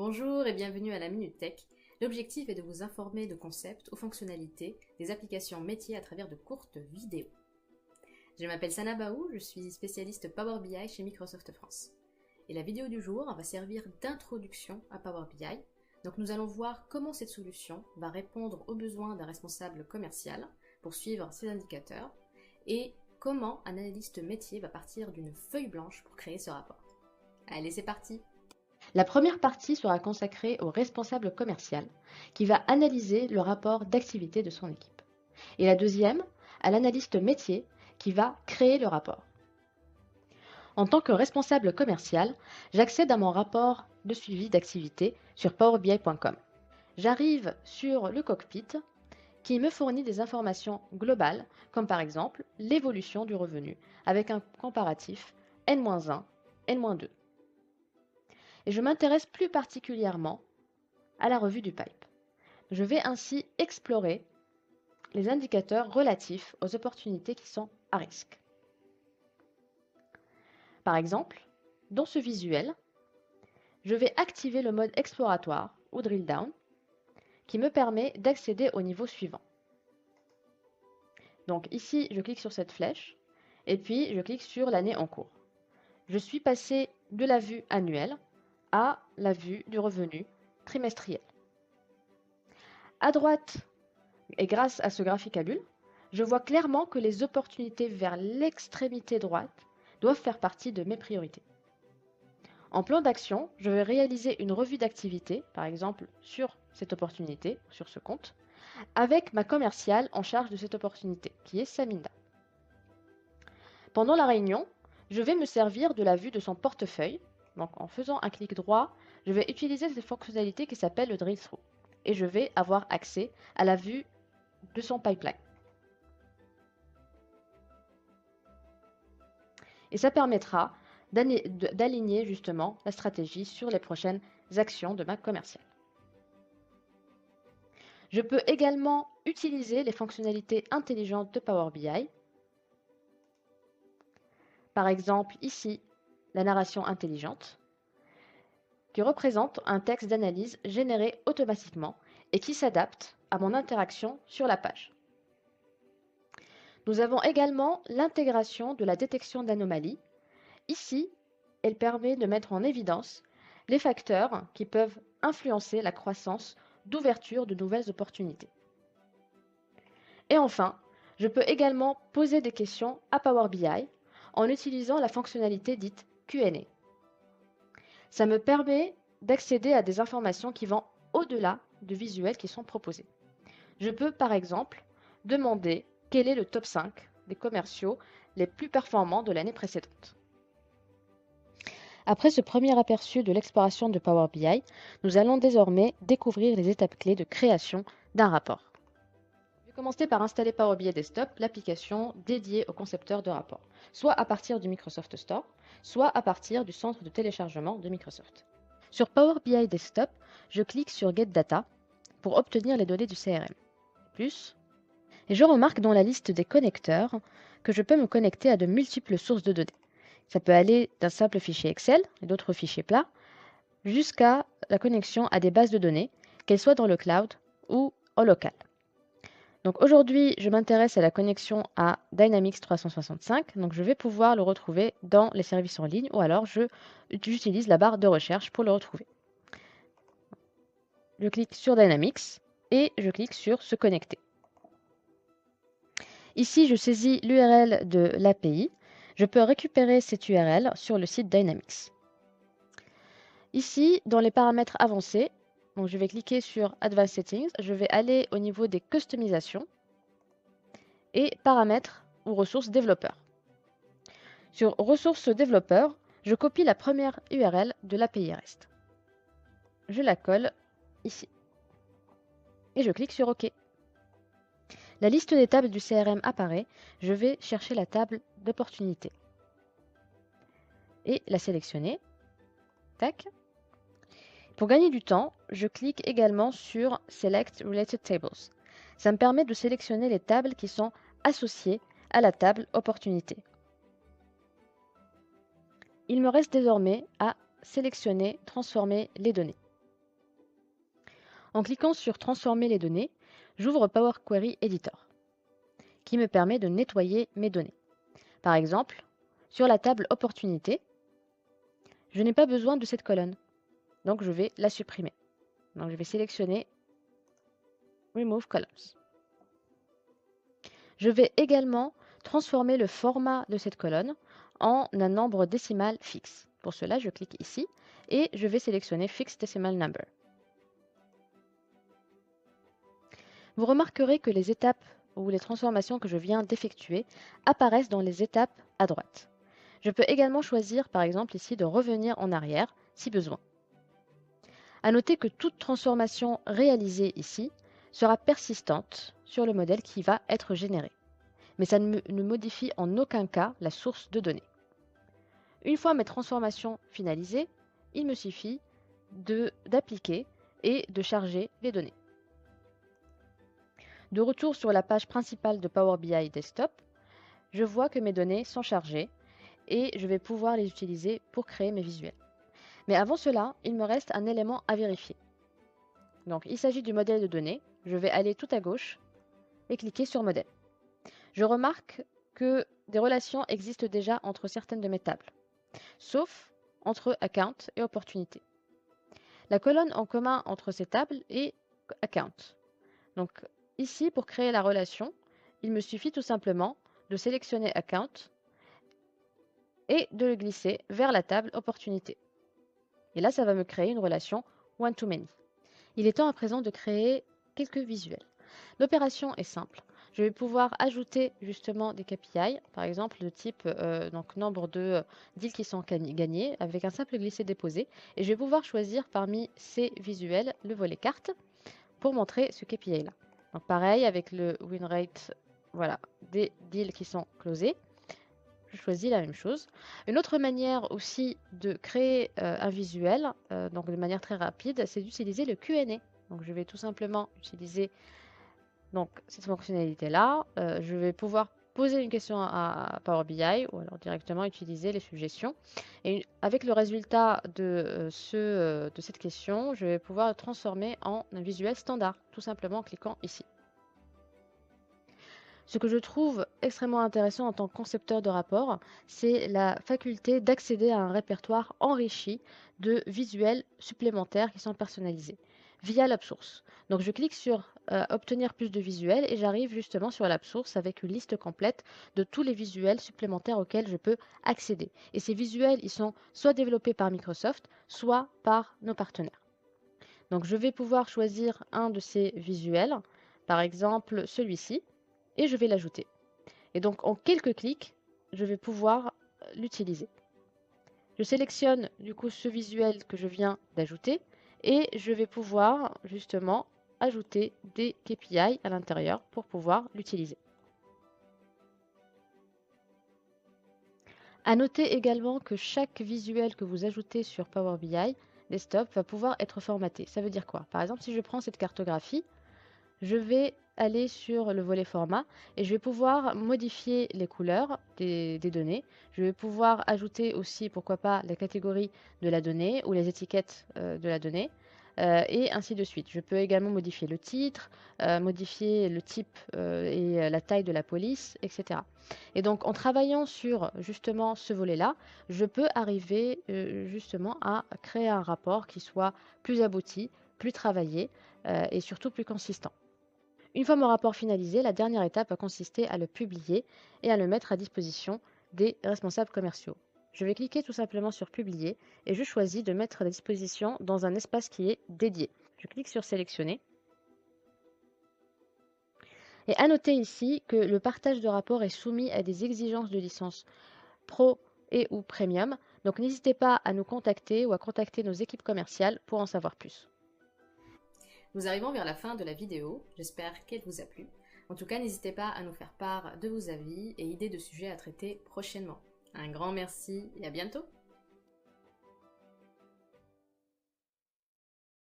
Bonjour et bienvenue à la Minute Tech. L'objectif est de vous informer de concepts aux fonctionnalités des applications métiers à travers de courtes vidéos. Je m'appelle Sana Baou, je suis spécialiste Power BI chez Microsoft France. Et la vidéo du jour va servir d'introduction à Power BI. Donc nous allons voir comment cette solution va répondre aux besoins d'un responsable commercial pour suivre ses indicateurs et comment un analyste métier va partir d'une feuille blanche pour créer ce rapport. Allez, c'est parti! La première partie sera consacrée au responsable commercial qui va analyser le rapport d'activité de son équipe. Et la deuxième, à l'analyste métier qui va créer le rapport. En tant que responsable commercial, j'accède à mon rapport de suivi d'activité sur powerbi.com. J'arrive sur le cockpit qui me fournit des informations globales comme par exemple l'évolution du revenu avec un comparatif N-1, N-2. Et je m'intéresse plus particulièrement à la revue du pipe. Je vais ainsi explorer les indicateurs relatifs aux opportunités qui sont à risque. Par exemple, dans ce visuel, je vais activer le mode exploratoire ou drill down qui me permet d'accéder au niveau suivant. Donc ici, je clique sur cette flèche et puis je clique sur l'année en cours. Je suis passé de la vue annuelle à la vue du revenu trimestriel. À droite, et grâce à ce graphique à bulles, je vois clairement que les opportunités vers l'extrémité droite doivent faire partie de mes priorités. En plan d'action, je vais réaliser une revue d'activité, par exemple sur cette opportunité, sur ce compte, avec ma commerciale en charge de cette opportunité, qui est Saminda. Pendant la réunion, je vais me servir de la vue de son portefeuille. Donc en faisant un clic droit, je vais utiliser cette fonctionnalité qui s'appelle le drill through et je vais avoir accès à la vue de son pipeline. Et ça permettra d'aligner justement la stratégie sur les prochaines actions de ma commerciale. Je peux également utiliser les fonctionnalités intelligentes de Power BI. Par exemple, ici, la narration intelligente, qui représente un texte d'analyse généré automatiquement et qui s'adapte à mon interaction sur la page. Nous avons également l'intégration de la détection d'anomalies. Ici, elle permet de mettre en évidence les facteurs qui peuvent influencer la croissance d'ouverture de nouvelles opportunités. Et enfin, je peux également poser des questions à Power BI en utilisant la fonctionnalité dite Q&A. Ça me permet d'accéder à des informations qui vont au-delà de visuels qui sont proposés. Je peux par exemple demander quel est le top 5 des commerciaux les plus performants de l'année précédente. Après ce premier aperçu de l'exploration de Power BI, nous allons désormais découvrir les étapes clés de création d'un rapport. Je vais commencer par installer Power BI Desktop, l'application dédiée aux concepteurs de rapports, soit à partir du Microsoft Store, soit à partir du centre de téléchargement de Microsoft. Sur Power BI Desktop, je clique sur Get Data pour obtenir les données du CRM. Et je remarque dans la liste des connecteurs que je peux me connecter à de multiples sources de données. Ça peut aller d'un simple fichier Excel et d'autres fichiers plats jusqu'à la connexion à des bases de données, qu'elles soient dans le cloud ou en local. Donc aujourd'hui, je m'intéresse à la connexion à Dynamics 365, donc je vais pouvoir le retrouver dans les services en ligne ou alors j'utilise la barre de recherche pour le retrouver. Je clique sur Dynamics et je clique sur Se connecter. Ici, je saisis l'URL de l'API. Je peux récupérer cette URL sur le site Dynamics. Ici, dans les paramètres avancés, donc je vais cliquer sur Advanced Settings, je vais aller au niveau des customisations et paramètres ou ressources développeurs. Sur ressources développeurs, je copie la première URL de l'API REST. Je la colle ici et je clique sur OK. La liste des tables du CRM apparaît, je vais chercher la table d'opportunités et la sélectionner. Tac. Pour gagner du temps, je clique également sur Select Related Tables. Ça me permet de sélectionner les tables qui sont associées à la table opportunité. Il me reste désormais à sélectionner, transformer les données. En cliquant sur Transformer les données, j'ouvre Power Query Editor, qui me permet de nettoyer mes données. Par exemple, sur la table Opportunités, je n'ai pas besoin de cette colonne, donc je vais la supprimer. Donc je vais sélectionner Remove Columns. Je vais également transformer le format de cette colonne en un nombre décimal fixe. Pour cela, je clique ici et je vais sélectionner Fixed Decimal Number. Vous remarquerez que les étapes ou les transformations que je viens d'effectuer apparaissent dans les étapes à droite. Je peux également choisir, par exemple ici, de revenir en arrière si besoin. À noter que toute transformation réalisée ici sera persistante sur le modèle qui va être généré, mais ça ne modifie en aucun cas la source de données. Une fois mes transformations finalisées, il me suffit d'appliquer et de charger les données. De retour sur la page principale de Power BI Desktop, je vois que mes données sont chargées et je vais pouvoir les utiliser pour créer mes visuels. Mais avant cela, il me reste un élément à vérifier. Donc, il s'agit du modèle de données. Je vais aller tout à gauche et cliquer sur Modèle. Je remarque que des relations existent déjà entre certaines de mes tables, sauf entre Account et Opportunité. La colonne en commun entre ces tables est Account. Donc, ici, pour créer la relation, il me suffit tout simplement de sélectionner Account et de le glisser vers la table Opportunité. Et là, ça va me créer une relation one-to-many. Il est temps à présent de créer quelques visuels. L'opération est simple. Je vais pouvoir ajouter justement des KPI, par exemple de type donc nombre de deals qui sont gagnés avec un simple glisser-déposer. Et je vais pouvoir choisir parmi ces visuels le volet carte pour montrer ce KPI-là. Donc pareil avec le win rate, voilà, des deals qui sont closés. Je choisis la même chose. Une autre manière aussi de créer un visuel, donc de manière très rapide, c'est d'utiliser le Q&A. Donc je vais tout simplement utiliser donc, cette fonctionnalité-là. Je vais pouvoir poser une question à Power BI ou alors directement utiliser les suggestions. Et avec le résultat de cette question, je vais pouvoir le transformer en un visuel standard, tout simplement en cliquant ici. Ce que je trouve extrêmement intéressant en tant que concepteur de rapport, c'est la faculté d'accéder à un répertoire enrichi de visuels supplémentaires qui sont personnalisés via l'AppSource. Donc je clique sur obtenir plus de visuels et j'arrive justement sur l'AppSource avec une liste complète de tous les visuels supplémentaires auxquels je peux accéder. Et ces visuels, ils sont soit développés par Microsoft, soit par nos partenaires. Donc je vais pouvoir choisir un de ces visuels, par exemple celui-ci, et je vais l'ajouter. Et donc en quelques clics, je vais pouvoir l'utiliser. Je sélectionne du coup ce visuel que je viens d'ajouter et je vais pouvoir justement ajouter des KPI à l'intérieur pour pouvoir l'utiliser. À noter également que chaque visuel que vous ajoutez sur Power BI Desktop va pouvoir être formaté. Ça veut dire quoi? Par exemple, si je prends cette cartographie, je vais aller sur le volet format et je vais pouvoir modifier les couleurs des données. Je vais pouvoir ajouter aussi, pourquoi pas, la catégorie de la donnée ou les étiquettes de la donnée et ainsi de suite. Je peux également modifier le titre, modifier le type et la taille de la police, etc. Et donc en travaillant sur justement ce volet-là, je peux arriver justement à créer un rapport qui soit plus abouti, plus travaillé et surtout plus consistant. Une fois mon rapport finalisé, la dernière étape va consister à le publier et à le mettre à disposition des responsables commerciaux. Je vais cliquer tout simplement sur Publier et je choisis de mettre à disposition dans un espace qui est dédié. Je clique sur Sélectionner. Et à noter ici que le partage de rapport est soumis à des exigences de licence Pro et ou Premium. Donc n'hésitez pas à nous contacter ou à contacter nos équipes commerciales pour en savoir plus. Nous arrivons vers la fin de la vidéo, j'espère qu'elle vous a plu. En tout cas, n'hésitez pas à nous faire part de vos avis et idées de sujets à traiter prochainement. Un grand merci et à bientôt!